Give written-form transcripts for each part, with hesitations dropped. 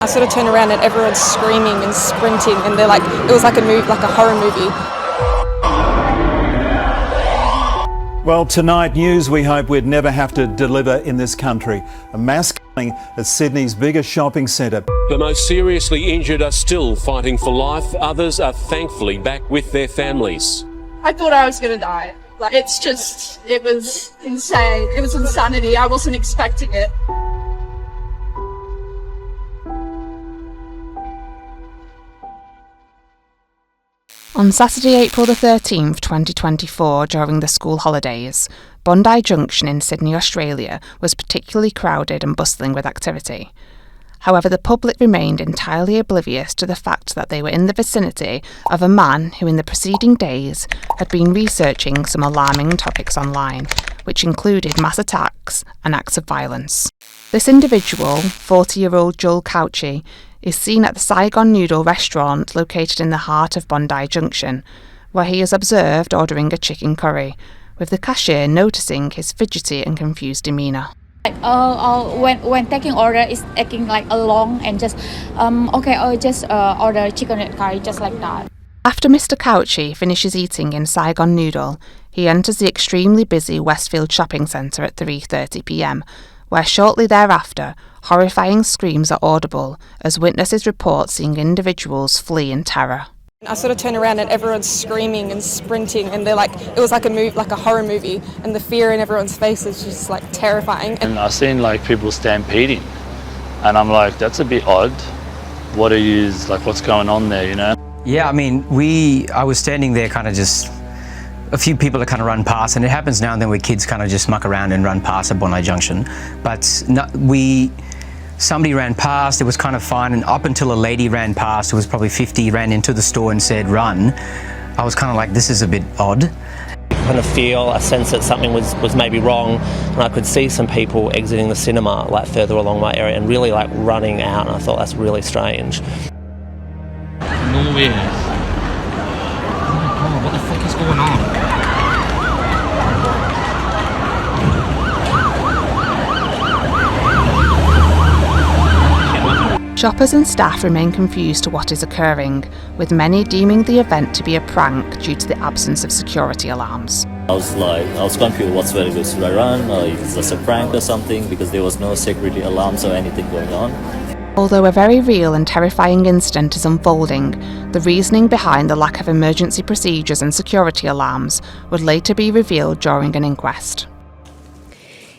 I sort of turned around and everyone's screaming and sprinting, and they're like, it was like a horror movie. Well, tonight news we hope we'd never have to deliver in this country. A mass killing at Sydney's biggest shopping centre. The most seriously injured are still fighting for life. Others are thankfully back with their families. I thought I was going to die. Like, it was insane. It was insanity. I wasn't expecting it. On Saturday, April the 13th, 2024, during the school holidays, Bondi Junction in Sydney, Australia, was particularly crowded and bustling with activity. However, the public remained entirely oblivious to the fact that they were in the vicinity of a man who in the preceding days had been researching some alarming topics online, which included mass attacks and acts of violence. This individual, 40-year-old Joel Cauchi, is seen at the Saigon Noodle restaurant located in the heart of Bondi Junction, where he is observed ordering a chicken curry, with the cashier noticing his fidgety and confused demeanour. When taking order, it's taking like a long and just order chicken curry just like that. After Mr. Cauchi finishes eating in Saigon Noodle, he enters the extremely busy Westfield shopping centre at 3:30 p.m, where shortly thereafter, horrifying screams are audible as witnesses report seeing individuals flee in terror. I sort of turned around and everyone's screaming and sprinting, and they're like, it was like a horror movie, and the fear in everyone's face is just like terrifying. And I seen like people stampeding, and I'm like, that's a bit odd. What's going on there, you know? Yeah, I mean, I was standing there kind of just, a few people that kind of run past, and it happens now and then where kids kind of just muck around and run past at Bondi Junction. But somebody ran past, it was kind of fine, and up until a lady ran past, who was probably 50, ran into the store and said, run. I was kind of like, this is a bit odd. Kind of feel a sense that something was maybe wrong, and I could see some people exiting the cinema like further along my area and really like running out, and I thought that's really strange. Nowhere. Oh my god, what the fuck is going on? Shoppers and staff remain confused to what is occurring, with many deeming the event to be a prank due to the absence of security alarms. I was confused, what's very good, should I run, or is this a prank or something, because there was no security alarms or anything going on. Although a very real and terrifying incident is unfolding, the reasoning behind the lack of emergency procedures and security alarms would later be revealed during an inquest.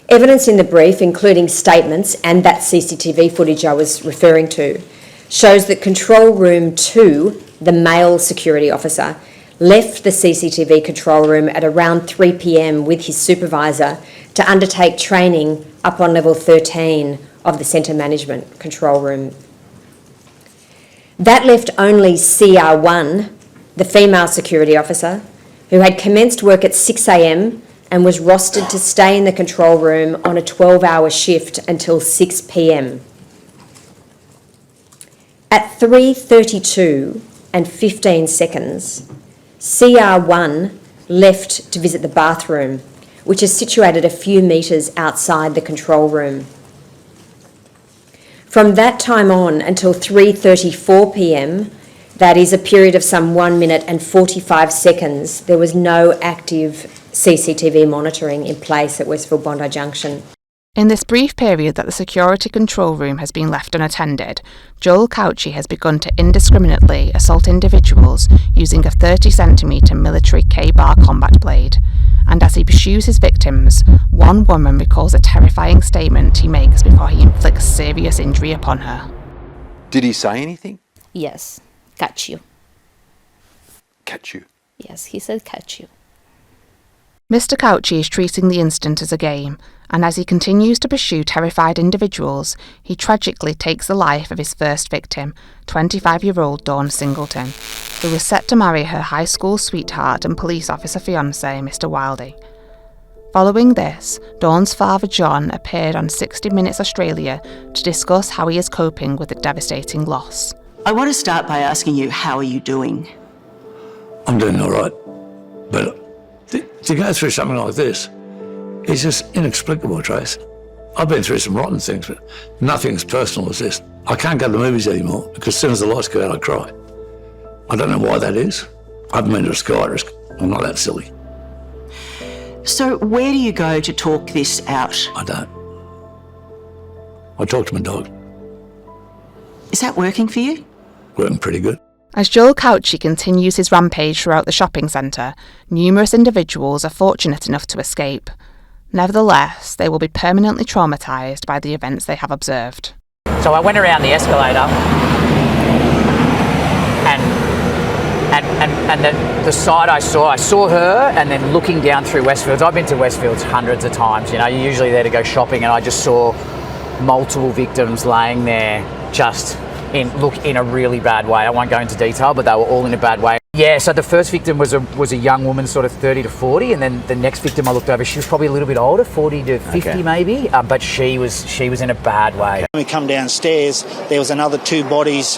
Evidence in the brief, including statements and that CCTV footage I was referring to, shows that Control Room 2, the male security officer, left the CCTV control room at around 3 p.m. with his supervisor to undertake training up on level 13 of the centre management control room. That left only CR1, the female security officer, who had commenced work at 6 a.m. and was rostered to stay in the control room on a 12-hour shift until 6 p.m. At 3:32 and 15 seconds, CR1 left to visit the bathroom, which is situated a few metres outside the control room. From that time on until 3:34 p.m, that is a period of some 1 minute and 45 seconds, there was no active CCTV monitoring in place at Westfield Bondi Junction. In this brief period that the security control room has been left unattended, Joel Cauchi has begun to indiscriminately assault individuals using a 30cm military K-bar combat blade. And as he pursues his victims, one woman recalls a terrifying statement he makes before he inflicts serious injury upon her. Did he say anything? Yes, catch you. Catch you? Yes, he said catch you. Mr. Cauchi is treating the incident as a game, and as he continues to pursue terrified individuals, he tragically takes the life of his first victim, 25-year-old Dawn Singleton, who was set to marry her high school sweetheart and police officer fiancé, Mr. Wildey. Following this, Dawn's father John appeared on 60 Minutes Australia to discuss how he is coping with the devastating loss. I want to start by asking you, how are you doing? I'm doing all right, but to go through something like this is just inexplicable, Trace. I've been through some rotten things, but nothing as personal as this. I can't go to the movies anymore because as soon as the lights go out, I cry. I don't know why that is. I haven't been to a psychiatrist. I'm not that silly. So where do you go to talk this out? I don't. I talk to my dog. Is that working for you? Working pretty good. As Joel Cauchi continues his rampage throughout the shopping centre, numerous individuals are fortunate enough to escape. Nevertheless, they will be permanently traumatised by the events they have observed. So I went around the escalator and the side I saw her, and then looking down through Westfields. I've been to Westfields hundreds of times, you know, you're usually there to go shopping, and I just saw multiple victims laying there just in a really bad way. I won't go into detail, but they were all in a bad way. Yeah, so the first victim was a young woman, sort of 30 to 40, and then the next victim I looked over, she was probably a little bit older, 40 to 50 maybe, but she was in a bad way. When we come downstairs, there was another 2 bodies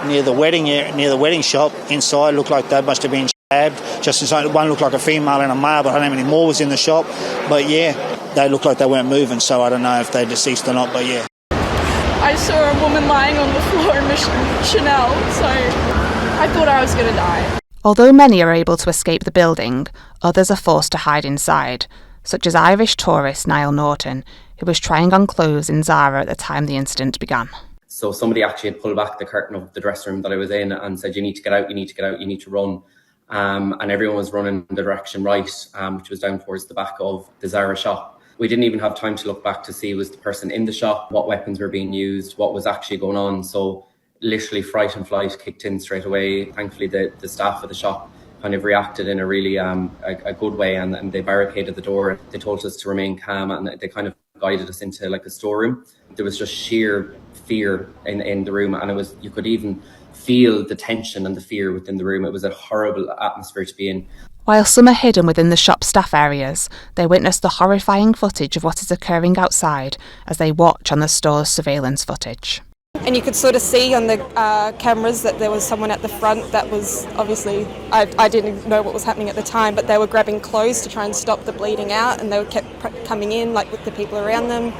near the wedding shop. Inside, looked like they must have been stabbed. Just inside, one looked like a female and a male, but I don't know how many more was in the shop. But yeah, they looked like they weren't moving, so I don't know if they're deceased or not, but yeah. I saw a woman lying on the floor in Chanel, so I thought I was going to die. Although many are able to escape the building, others are forced to hide inside, such as Irish tourist Niall Norton, who was trying on clothes in Zara at the time the incident began. So somebody actually had pulled back the curtain of the dressing room that I was in and said, you need to get out, you need to get out, you need to run. And everyone was running in the direction right, which was down towards the back of the Zara shop. We didn't even have time to look back to see was the person in the shop, what weapons were being used, what was actually going on. So literally fright and flight kicked in straight away. Thankfully, the staff of the shop kind of reacted in a really a good way, and they barricaded the door. They told us to remain calm, and they kind of guided us into like a storeroom. There was just sheer fear in the room, and you could even feel the tension and the fear within the room. It was a horrible atmosphere to be in. While some are hidden within the shop staff areas, they witness the horrifying footage of what is occurring outside as they watch on the store's surveillance footage. And you could sort of see on the cameras that there was someone at the front that was obviously, I didn't know what was happening at the time, but they were grabbing clothes to try and stop the bleeding out, and they kept coming in like with the people around them.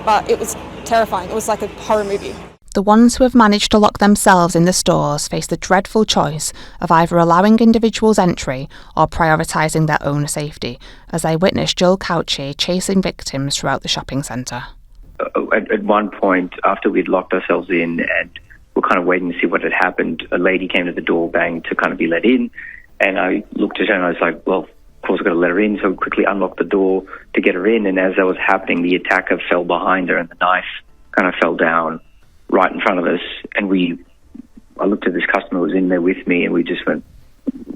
But it was terrifying. It was like a horror movie. The ones who have managed to lock themselves in the stores face the dreadful choice of either allowing individuals entry or prioritising their own safety, as they witnessed Joel Cauchi chasing victims throughout the shopping centre. At one point, after we'd locked ourselves in and we're kind of waiting to see what had happened, a lady came to the door, banged to kind of be let in, and I looked at her and I was like, well, of course I've got to let her in, so I quickly unlocked the door to get her in, and as that was happening, the attacker fell behind her and the knife kind of fell down right in front of us, and I looked at this customer who was in there with me, and we just went,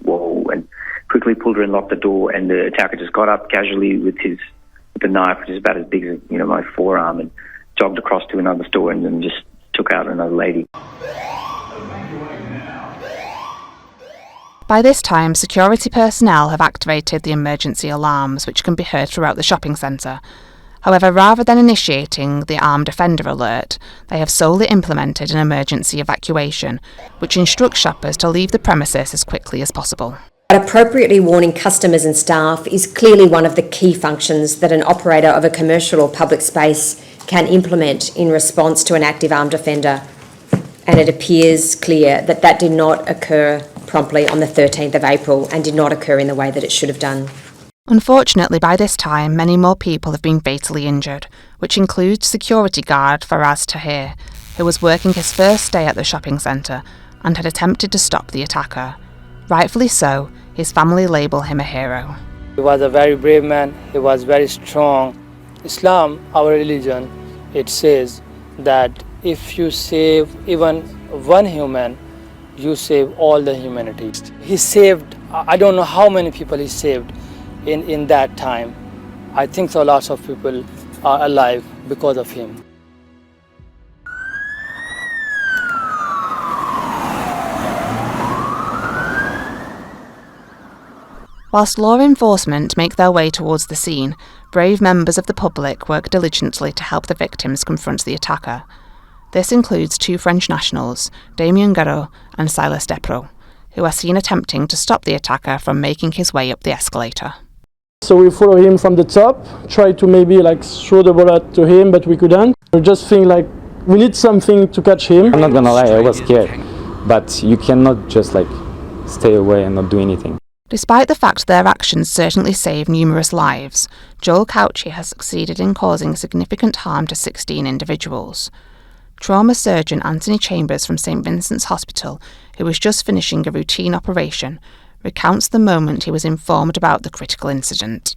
whoa, and quickly pulled her and locked the door, and the attacker just got up casually with the knife, which is about as big as my forearm, and jogged across to another store and then just took out another lady. By this time, security personnel have activated the emergency alarms, which can be heard throughout the shopping centre. However, rather than initiating the armed offender alert, they have solely implemented an emergency evacuation, which instructs shoppers to leave the premises as quickly as possible. But appropriately warning customers and staff is clearly one of the key functions that an operator of a commercial or public space can implement in response to an active armed offender. And it appears clear that that did not occur promptly on the 13th of April and did not occur in the way that it should have done. Unfortunately, by this time, many more people have been fatally injured, which includes security guard Faraz Tahir, who was working his first day at the shopping centre and had attempted to stop the attacker. Rightfully so, his family label him a hero. He was a very brave man, he was very strong. Islam, our religion, it says that if you save even one human, you save all the humanity. He saved, I don't know how many people he saved in that time. I think so lots of people are alive because of him. Whilst law enforcement make their way towards the scene, brave members of the public work diligently to help the victims confront the attacker. This includes 2 French nationals, Damien Garot and Silas Depro, who are seen attempting to stop the attacker from making his way up the escalator. So we follow him from the top, try to maybe like throw the bullet to him, but we couldn't. We just think like we need something to catch him. I'm not gonna lie, I was scared, but you cannot just like stay away and not do anything. Despite the fact their actions certainly saved numerous lives, Joel Cauchi has succeeded in causing significant harm to 16 individuals. Trauma surgeon Anthony Chambers from St Vincent's Hospital, who was just finishing a routine operation, recounts the moment he was informed about the critical incident.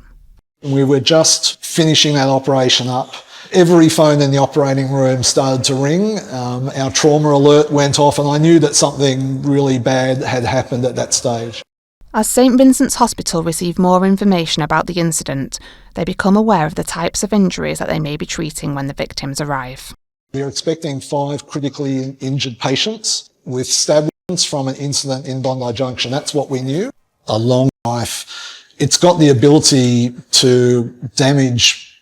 We were just finishing that operation up. Every phone in the operating room started to ring. Our trauma alert went off and I knew that something really bad had happened at that stage. As St Vincent's Hospital receive more information about the incident, they become aware of the types of injuries that they may be treating when the victims arrive. We are expecting 5 critically injured patients with stab wounds from an incident in Bondi Junction. That's what we knew. A long knife. It's got the ability to damage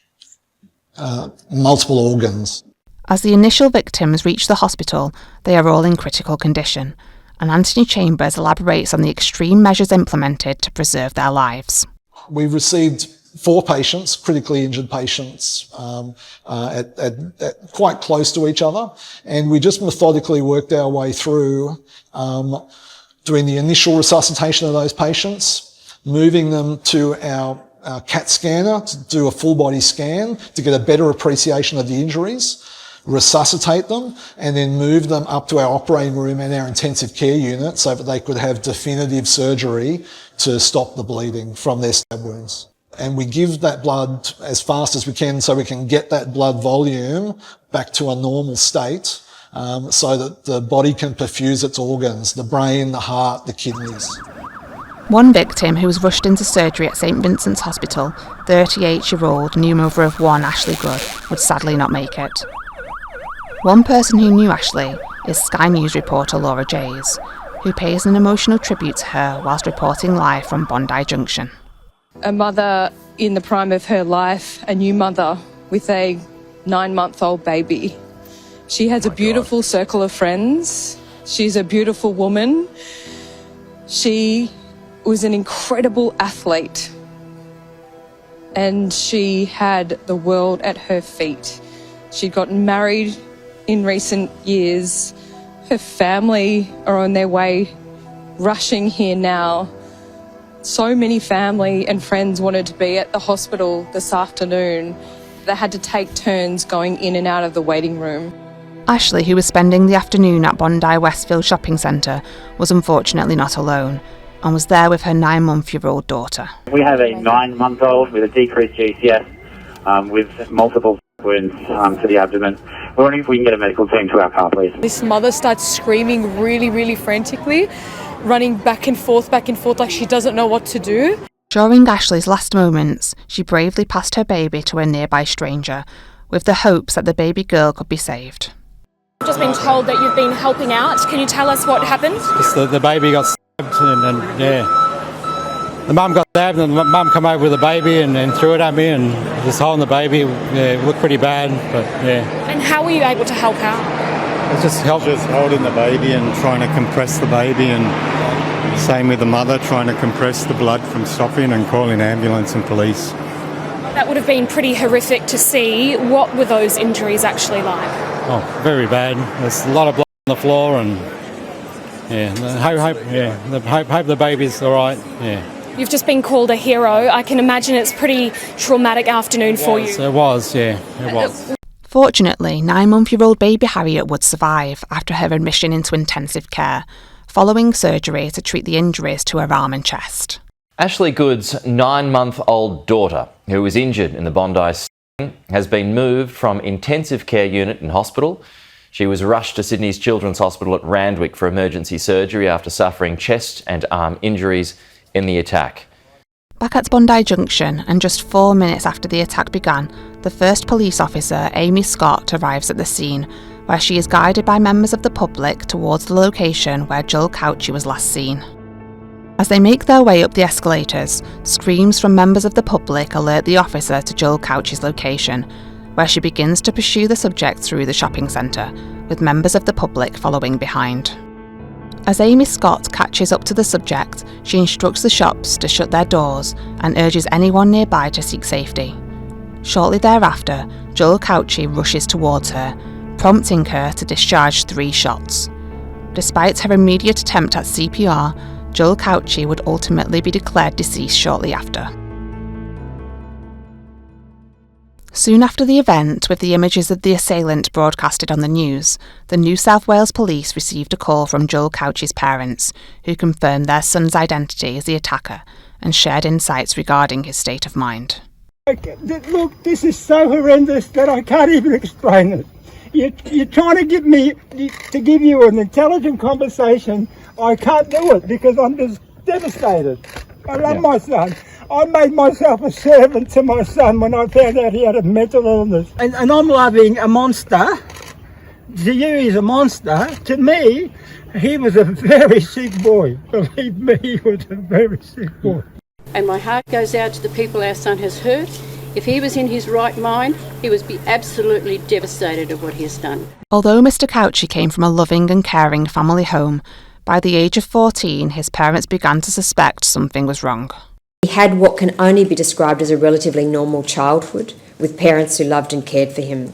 multiple organs. As the initial victims reach the hospital, they are all in critical condition, and Anthony Chambers elaborates on the extreme measures implemented to preserve their lives. We received 4 patients, critically injured patients, at quite close to each other, and we just methodically worked our way through doing the initial resuscitation of those patients, moving them to our CAT scanner to do a full body scan to get a better appreciation of the injuries, resuscitate them, and then move them up to our operating room and our intensive care unit so that they could have definitive surgery to stop the bleeding from their stab wounds. And we give that blood as fast as we can so we can get that blood volume back to a normal state so that the body can perfuse its organs, the brain, the heart, the kidneys. One victim who was rushed into surgery at St Vincent's Hospital, 38-year-old new mother of 1 Ashley Good, would sadly not make it. One person who knew Ashley is Sky News reporter Laura Jays, who pays an emotional tribute to her whilst reporting live from Bondi Junction. A mother in the prime of her life, a new mother with a 9-month-old baby. She has a beautiful circle of friends. She's a beautiful woman. She was an incredible athlete and she had the world at her feet. She'd gotten married in recent years. Her family are on their way rushing here now. So many family and friends wanted to be at the hospital this afternoon. They had to take turns going in and out of the waiting room. Ashley, who was spending the afternoon at Bondi Westfield Shopping Centre, was unfortunately not alone and was there with her 9-month-old daughter. We have a 9-month-old with a decreased GCS with multiple wounds to the abdomen. We're wondering if we can get a medical team to our car, please. This mother starts screaming really frantically, running back and forth like she doesn't know what to do. During Ashley's last moments, she bravely passed her baby to a nearby stranger, with the hopes that the baby girl could be saved. I've just been told that you've been helping out. Can you tell us what happened? The baby got stabbed and the mum got stabbed and the mum came over with the baby and threw it at me and just holding the baby. It looked pretty bad, but yeah. And how were you able to help out? Just holding the baby and trying to compress the baby, and same with the mother, trying to compress the blood from stopping and calling ambulance and police. That would have been pretty horrific to see. What were those injuries actually like? Oh, very bad. There's a lot of blood on the floor, and hope the baby's all right. Yeah. You've just been called a hero. I can imagine it's a pretty traumatic afternoon for you. It was. Fortunately, 9-month-old baby Harriet would survive after her admission into intensive care, following surgery to treat the injuries to her arm and chest. Ashley Good's 9-month-old daughter, who was injured in the Bondi sting, has been moved from intensive care unit in hospital. She was rushed to Sydney's Children's Hospital at Randwick for emergency surgery after suffering chest and arm injuries in the attack. Back at Bondi Junction, and just 4 minutes after the attack began, the first police officer, Amy Scott, arrives at the scene, where she is guided by members of the public towards the location where Joel Cauchi was last seen. As they make their way up the escalators, screams from members of the public alert the officer to Joel Cauchi's location, where she begins to pursue the subject through the shopping centre, with members of the public following behind. As Amy Scott catches up to the subject, she instructs the shops to shut their doors and urges anyone nearby to seek safety. Shortly thereafter, Joel Cauchi rushes towards her, prompting her to discharge 3 shots. Despite her immediate attempt at CPR, Joel Cauchi would ultimately be declared deceased shortly after. Soon after the event, with the images of the assailant broadcasted on the news, the New South Wales Police received a call from Joel Cauchi's parents, who confirmed their son's identity as the attacker and shared insights regarding his state of mind. Look, this is so horrendous that I can't even explain it. You're trying to give me, to give you an intelligent conversation. I can't do it because I'm just devastated. I love my son. I made myself a servant to my son when I found out he had a mental illness. And I'm loving a monster. To you, he's a monster. To me, he was a very sick boy. Believe me, he was a very sick boy. And my heart goes out to the people our son has hurt. If he was in his right mind, he would be absolutely devastated at what he has done. Although Mr. Cauchi came from a loving and caring family home, by the age of 14, his parents began to suspect something was wrong. He had what can only be described as a relatively normal childhood, with parents who loved and cared for him.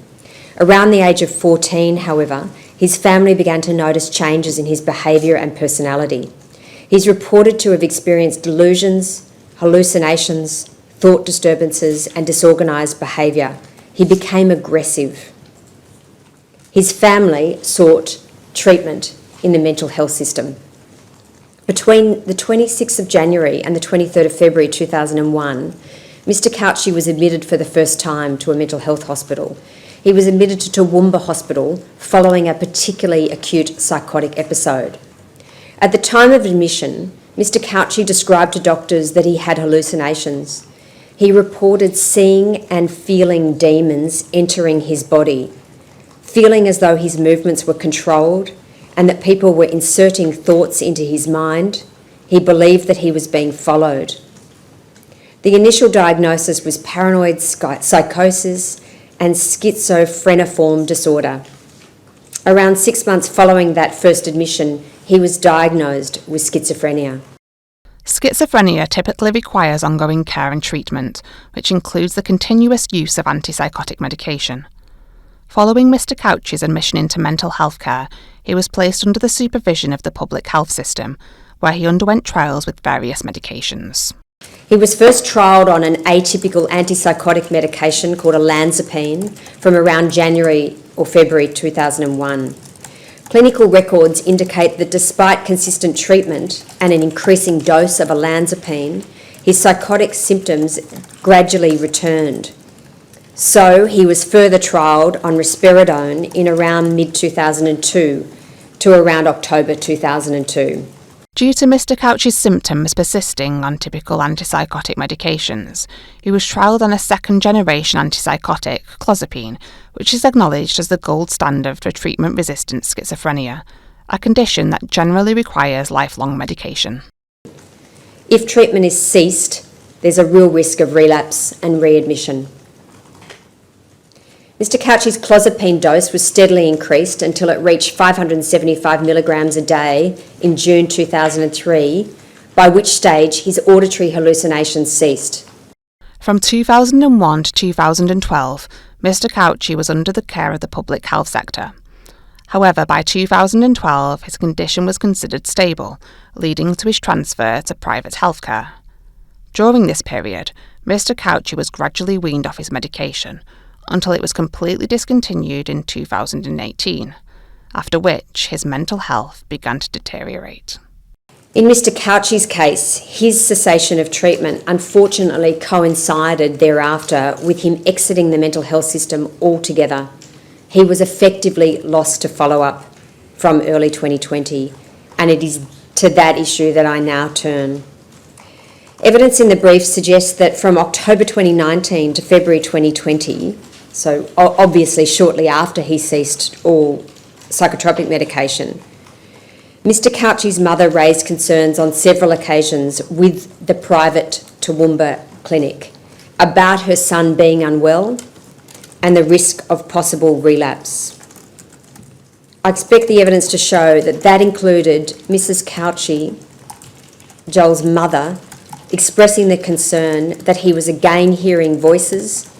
Around the age of 14, however, his family began to notice changes in his behaviour and personality. He's reported to have experienced delusions, hallucinations, thought disturbances and disorganised behaviour. He became aggressive. His family sought treatment in the mental health system. Between the 26th of January and the 23rd of February 2001, Mr. Cauchi was admitted for the first time to a mental health hospital. He was admitted to Toowoomba Hospital following a particularly acute psychotic episode. At the time of admission, Mr. Cauchi described to doctors that he had hallucinations. He reported seeing and feeling demons entering his body, feeling as though his movements were controlled and that people were inserting thoughts into his mind. He believed that he was being followed. The initial diagnosis was paranoid psychosis and schizophreniform disorder. Around 6 months following that first admission, he was diagnosed with schizophrenia. Schizophrenia typically requires ongoing care and treatment, which includes the continuous use of antipsychotic medication. Following Mr. Cauchi's admission into mental health care, he was placed under the supervision of the public health system, where he underwent trials with various medications. He was first trialled on an atypical antipsychotic medication called olanzapine from around January or February 2001. Clinical records indicate that despite consistent treatment and an increasing dose of olanzapine, his psychotic symptoms gradually returned. So he was further trialled on risperidone in around mid-2002 to around October 2002. Due to Mr. Cauchi's symptoms persisting on typical antipsychotic medications, he was trialled on a second-generation antipsychotic, clozapine, which is acknowledged as the gold standard for treatment-resistant schizophrenia, a condition that generally requires lifelong medication. If treatment is ceased, there's a real risk of relapse and readmission. Mr. Cauchi's clozapine dose was steadily increased until it reached 575 milligrams a day in June 2003, by which stage his auditory hallucinations ceased. From 2001 to 2012, Mr. Cauchi was under the care of the public health sector. However, by 2012, his condition was considered stable, leading to his transfer to private healthcare. During this period, Mr. Cauchi was gradually weaned off his medication, until it was completely discontinued in 2018, after which his mental health began to deteriorate. In Mr. Cauchi's case, his cessation of treatment unfortunately coincided thereafter with him exiting the mental health system altogether. He was effectively lost to follow-up from early 2020, and it is to that issue that I now turn. Evidence in the brief suggests that from October 2019 to February 2020, so obviously shortly after he ceased all psychotropic medication, Mr. Cauchi's mother raised concerns on several occasions with the private Toowoomba clinic about her son being unwell and the risk of possible relapse. I expect the evidence to show that that included Mrs. Cauchi, Joel's mother, expressing the concern that he was again hearing voices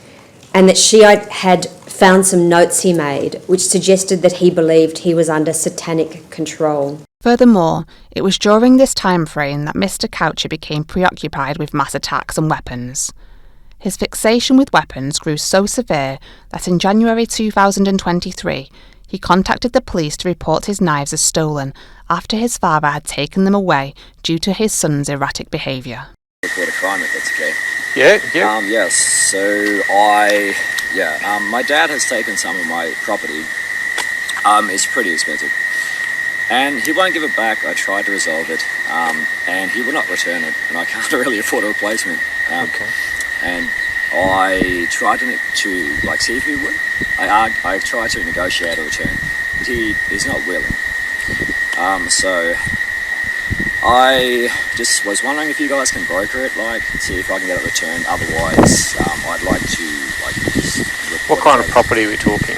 and that she had found some notes he made which suggested that he believed he was under satanic control. Furthermore, it was during this time frame that Mr. Cauchi became preoccupied with mass attacks and weapons. His fixation with weapons grew so severe that in January 2023, he contacted the police to report his knives as stolen after his father had taken them away due to his son's erratic behaviour. Report a crime if that's okay. Yeah. Yes, so my dad has taken some of my property. It's pretty expensive. And he won't give it back. I tried to resolve it, and he will not return it, and I can't really afford a replacement. Okay. And I tried to see if he would. I tried to negotiate a return, but he's not willing. So I just was wondering if you guys can broker it, see if I can get it returned. Otherwise, I'd like to just What kind of property are we talking?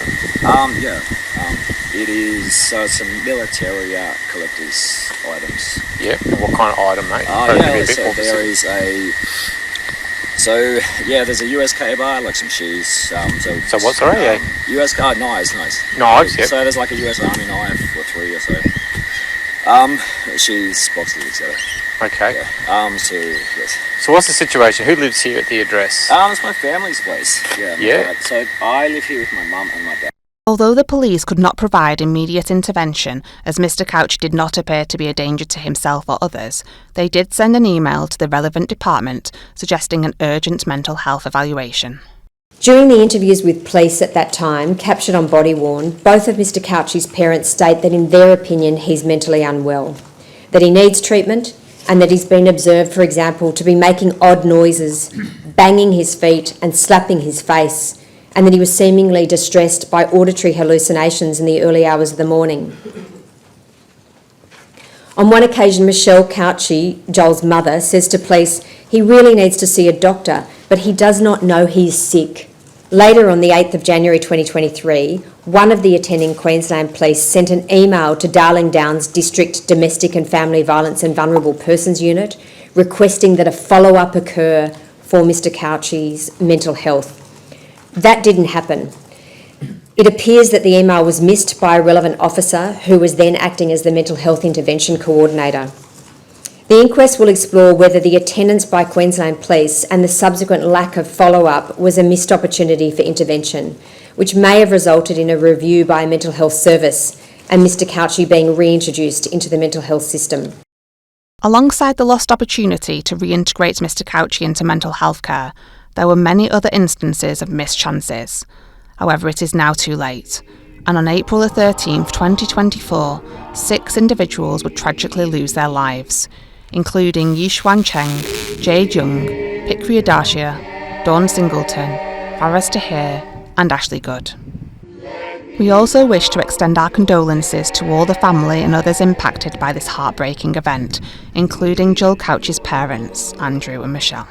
It is it's some military collector's items. Yeah. What kind of item, mate? There's a US K-bar, like some shoes. So what's already? US knives. Knives, yep. So there's like a US Army knife or 3 or so. Shoes, boxes, etc. Okay. Yeah. So what's the situation? Who lives here at the address? It's my family's place. Yeah. So I live here with my mum and my dad. Although the police could not provide immediate intervention, as Mr. Cauchi did not appear to be a danger to himself or others, they did send an email to the relevant department suggesting an urgent mental health evaluation. During the interviews with police at that time, captured on body worn, both of Mr. Cauchi's parents state that in their opinion he's mentally unwell, that he needs treatment, and that he's been observed, for example, to be making odd noises, banging his feet and slapping his face, and that he was seemingly distressed by auditory hallucinations in the early hours of the morning. On one occasion, Michelle Cauchi, Joel's mother, says to police he really needs to see a doctor, but he does not know he's sick. Later, on the 8th of January 2023, one of the attending Queensland Police sent an email to Darling Downs District Domestic and Family Violence and Vulnerable Persons Unit requesting that a follow-up occur for Mr. Cauchi's mental health. That didn't happen. It appears that the email was missed by a relevant officer who was then acting as the mental health intervention coordinator. The inquest will explore whether the attendance by Queensland Police and the subsequent lack of follow-up was a missed opportunity for intervention, which may have resulted in a review by a mental health service and Mr. Cauchi being reintroduced into the mental health system. Alongside the lost opportunity to reintegrate Mr. Cauchi into mental health care, there were many other instances of missed chances. However, it is now too late, and on April 13th, 2024, 6 individuals would tragically lose their lives, including Yishuan Cheng, Jade Young, Pikri Adashia, Dawn Singleton, Faraz Tahir, and Ashley Good. We also wish to extend our condolences to all the family and others impacted by this heartbreaking event, including Joel Cauchi's parents, Andrew and Michelle.